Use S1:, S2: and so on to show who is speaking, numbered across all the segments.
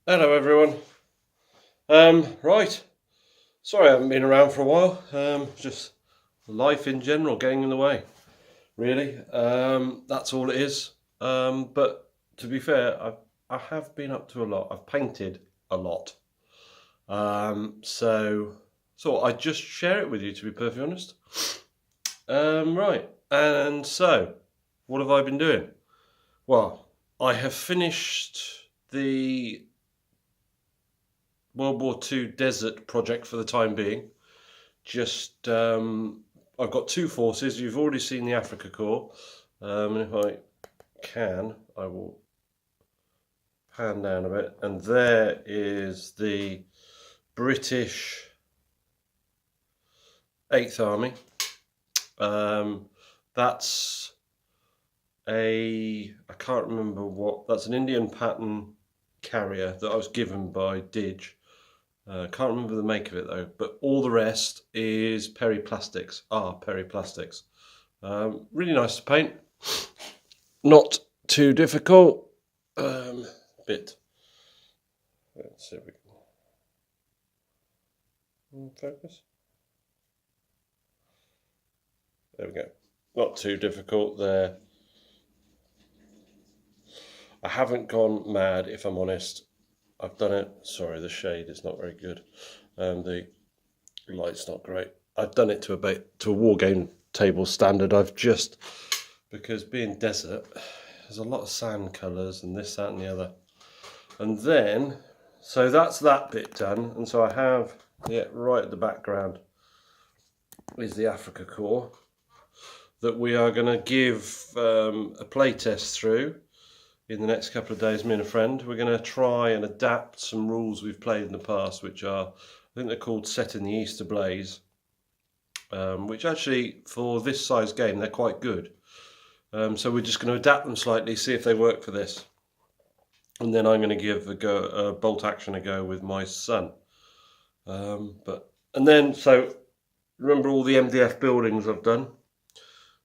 S1: Hello everyone. Right. Sorry I haven't been around for a while. Just life in general getting in the way, really. That's all it is. But to be fair, I have been up to a lot. I've painted a lot. So I'd just share it with you, to be perfectly honest. Right. And so, what have I been doing? Well, I have finished the World War II desert project for the time being. Just I've got two forces. You've already seen the Africa Corps, and if I can, I will pan down a bit, and there is the British 8th Army. That's I can't remember what. That's an Indian pattern carrier that I was given by Dig. Can't remember the make of it though, but all the rest is periplastics. Periplastics. Really nice to paint. Not too difficult. Bit. Let's see if we can focus. There we go. Not too difficult there. I haven't gone mad, if I'm honest. I've done it. Sorry, the shade is not very good. The light's not great. I've done it to a war game table standard. I've just, because being desert, there's a lot of sand colours and this, that, and the other. And then, so that's that bit done. And so I have, right at the background is the Africa Corps that we are going to give a play test through in the next couple of days, me and a friend. We're going to try and adapt some rules we've played in the past, which are, I think they're called Set in the East Ablaze, which actually, for this size game, they're quite good. So we're just going to adapt them slightly, see if they work for this. And then I'm going to give a bolt action a go with my son. So remember all the MDF buildings I've done?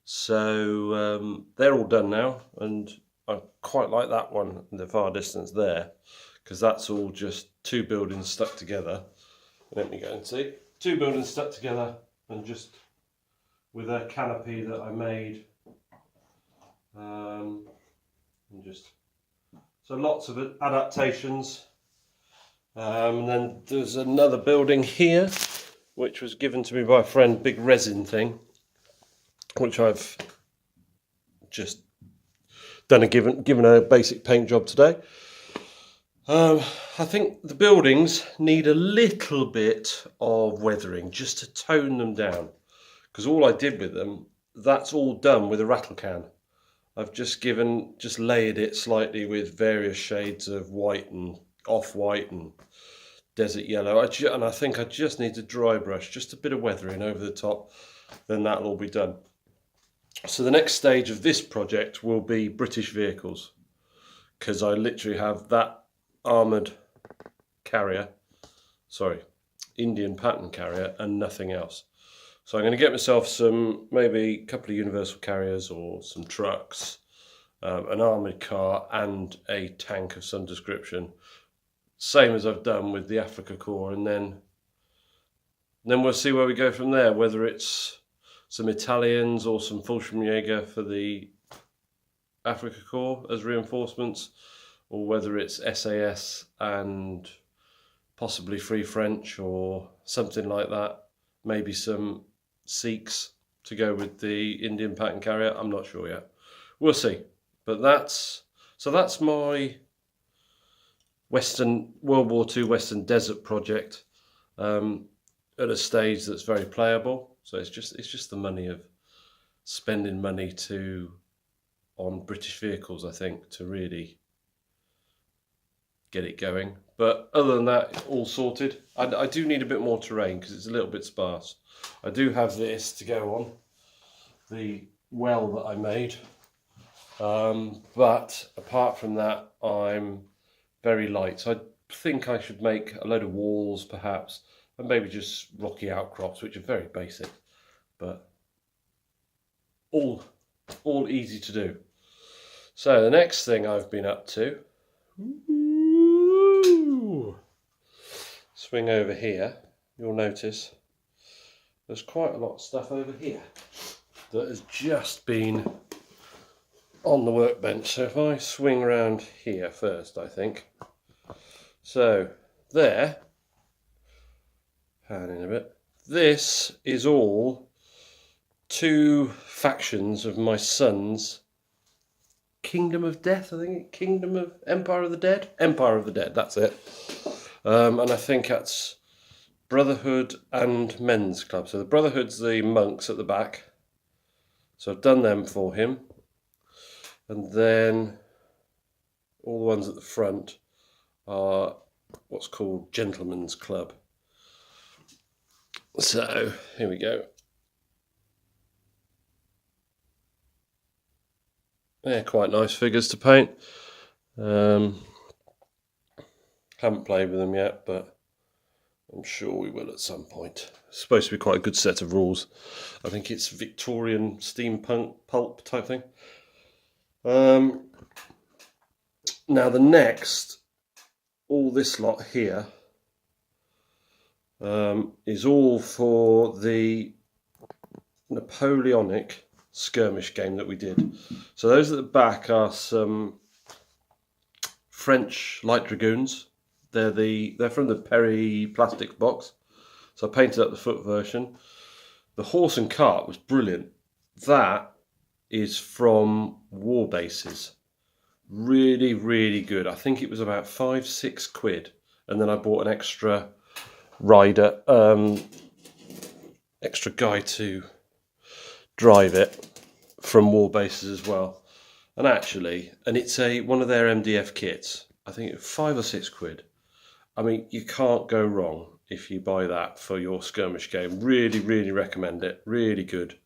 S1: So they're all done now, and I quite like that one in the far distance there, because that's all just two buildings stuck together. Let me go and see. Two buildings stuck together, and just with a canopy that I made. So lots of adaptations. And then there's another building here, which was given to me by a friend, big resin thing, which I've just done given a basic paint job today. I think the buildings need a little bit of weathering just to tone them down, because all I did with them, that's all done with a rattle can. I've just layered it slightly with various shades of white and off-white and desert yellow. And I think I just need to dry brush, just a bit of weathering over the top, then that'll all be done. So the next stage of this project will be British vehicles, because I literally have that armoured carrier, Indian pattern carrier, and nothing else. So I'm going to get myself maybe a couple of universal carriers or some trucks, an armoured car and a tank of some description, same as I've done with the Africa Corps, and then we'll see where we go from there, whether it's some Italians or some Fallschirmjäger for the Africa Corps as reinforcements, or whether it's SAS and possibly Free French or something like that. Maybe some Sikhs to go with the Indian pattern carrier. I'm not sure yet. We'll see. But that's my World War II Western Desert project at a stage that's very playable. So it's just the money of spending money on British vehicles, I think, to really get it going. But other than that, all sorted. I do need a bit more terrain because it's a little bit sparse. I do have this to go on, the well that I made. But apart from that, I'm very light. So I think I should make a load of walls perhaps, and maybe just rocky outcrops, which are very basic, but all easy to do. So the next thing I've been up to swing over here, you'll notice there's quite a lot of stuff over here that has just been on the workbench. So if I swing around here first, I think. So there, pan in a bit. This is all 2 factions of my son's Kingdom of Death, I think. Kingdom of Empire of the Dead? Empire of the Dead, that's it. And I think that's Brotherhood and Men's Club. So the Brotherhood's the monks at the back. So I've done them for him. And then all the ones at the front are what's called Gentlemen's Club. So here we go. They're quite nice figures to paint. Haven't played with them yet, but I'm sure we will at some point. It's supposed to be quite a good set of rules. I think it's Victorian steampunk pulp type thing. Now the next, all this lot here, is all for the Napoleonic skirmish game that we did. So those at the back are some French light dragoons. They're from the Perry plastic box. So I painted up the foot version. The horse and cart was brilliant. That is from War Bases. Really, really good. I think it was about 5-6 quid. And then I bought an extra rider, extra guy to drive it from War Bases as well. And actually, it's one of their MDF kits. I think it's 5 or 6 quid. I mean, you can't go wrong if you buy that for your skirmish game. Really, really recommend it. Really good.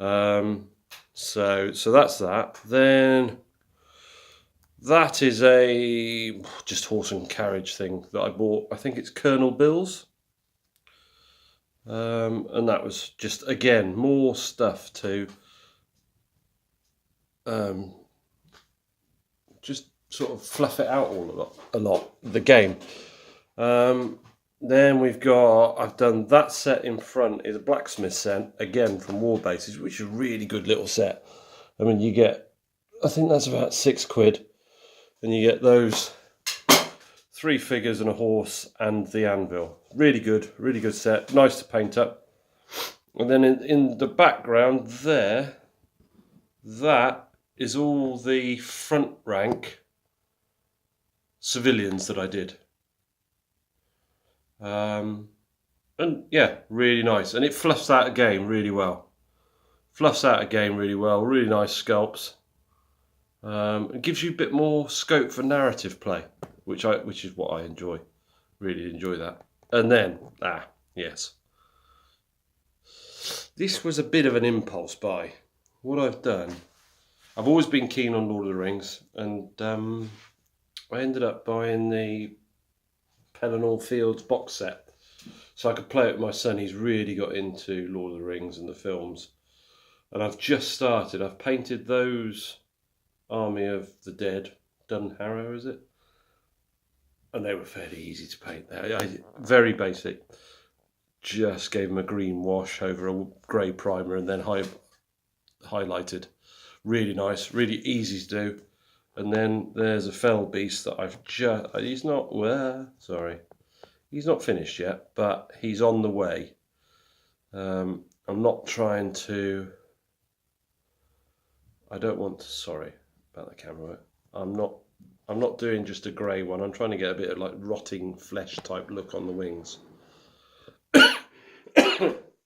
S1: So that's that. Then that is a just horse and carriage thing that I bought. I think it's Colonel Bill's. And that was just, again, more stuff to just sort of fluff it out a lot, the game. Then I've done that set in front is a blacksmith set, again from War Bases, which is a really good little set. I mean, you get, I think that's about 6 quid, and you get those 3 figures and a horse and the anvil. Really good set, nice to paint up. And then in the background there, that is all the front rank civilians that I did. And yeah, really nice. And it fluffs out a game really well. Really nice sculpts. It gives you a bit more scope for narrative play, which is what I enjoy. Really enjoy that. And then, yes. This was a bit of an impulse buy. What I've done, I've always been keen on Lord of the Rings, and I ended up buying the Pelennor Fields box set so I could play it with my son. He's really got into Lord of the Rings and the films. And I've just started. I've painted those Army of the Dead, Dunharrow, is it? And they were fairly easy to paint. Very basic. Just gave them a green wash over a grey primer and then highlighted. Really nice, really easy to do. And then there's a fell beast that I've just... He's not finished yet, but he's on the way. I'm not trying to... I don't want to... Sorry about the camera. I'm not doing just a grey one. I'm trying to get a bit of like rotting flesh type look on the wings.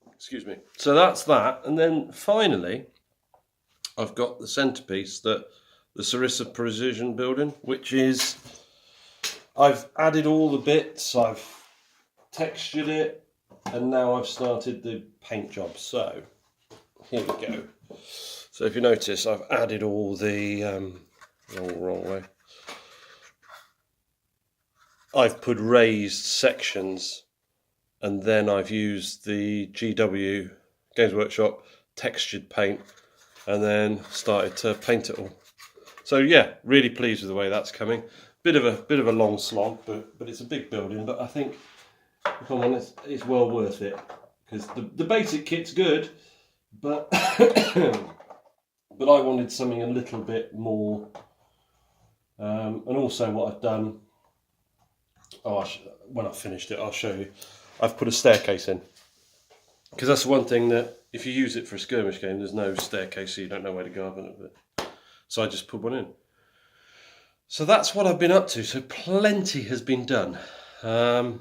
S1: Excuse me. So that's that. And then finally, I've got the centrepiece that the Sarissa Precision building, which is, I've added all the bits, I've textured it, and now I've started the paint job. So here we go. So if you notice, I've added all the wrong way. I've put raised sections, and then I've used the GW Games Workshop textured paint, and then started to paint it all. So yeah, really pleased with the way that's coming. Bit of a long slog, but it's a big building. But I think if I'm honest, it's well worth it. Because the basic kit's good, but but I wanted something a little bit more. And also what I've done, when I've finished it, I'll show you. I've put a staircase in. Because that's one thing that, if you use it for a skirmish game, there's no staircase, so you don't know where to go up it. So I just put one in. So that's what I've been up to. So plenty has been done. And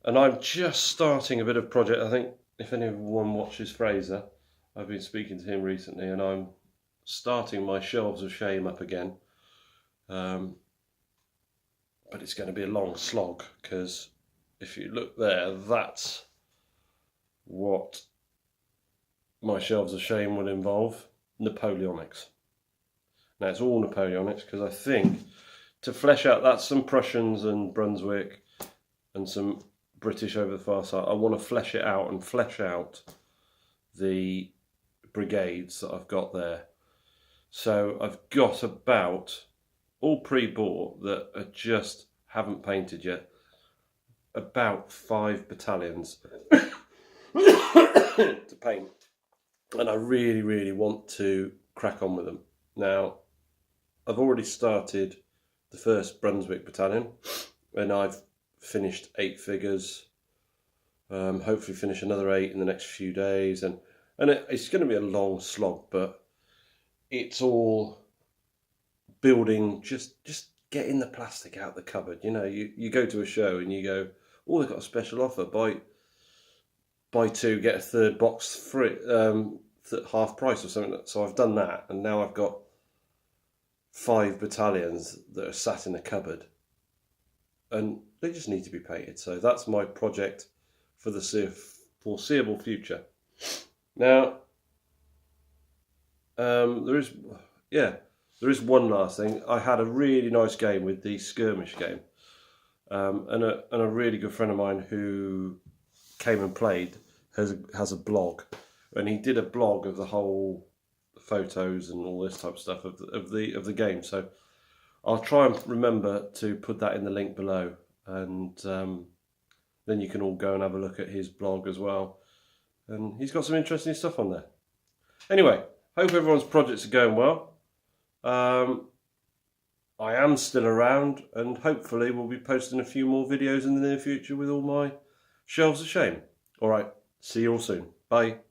S1: I'm just starting a bit of project. I think if anyone watches Fraser, I've been speaking to him recently, and I'm starting my Shelves of Shame up again. But it's going to be a long slog, because if you look there, that's what my Shelves of Shame will involve. Napoleonics. Now it's all Napoleonics, because I think to flesh out, that's some Prussians and Brunswick and some British over the far side. I want to flesh it out and flesh out the brigades that I've got there. So I've got about, all pre-bought, that I just haven't painted yet, about 5 battalions to paint. And I really, really want to crack on with them. Now, I've already started the first Brunswick battalion, and I've finished 8 figures. Hopefully finish another 8 in the next few days, and it's going to be a long slog, but it's all building, just getting the plastic out the cupboard. You know, you go to a show and you go, oh, they've got a special offer, buy 2 get a 3rd box free, half price or something. So I've done that, and now I've got 5 battalions that are sat in the cupboard, and they just need to be painted. So that's my project for the foreseeable future. Now, there is one last thing. I had a really nice game with the skirmish game, and a really good friend of mine who came and played has a blog, and he did a blog of the whole photos and all this type of stuff of the game. So I'll try and remember to put that in the link below, and then you can all go and have a look at his blog as well. And he's got some interesting stuff on there. Anyway, hope everyone's projects are going well. I am still around, and hopefully we'll be posting a few more videos in the near future with all my Shelves of Shame. Alright, see you all soon. Bye.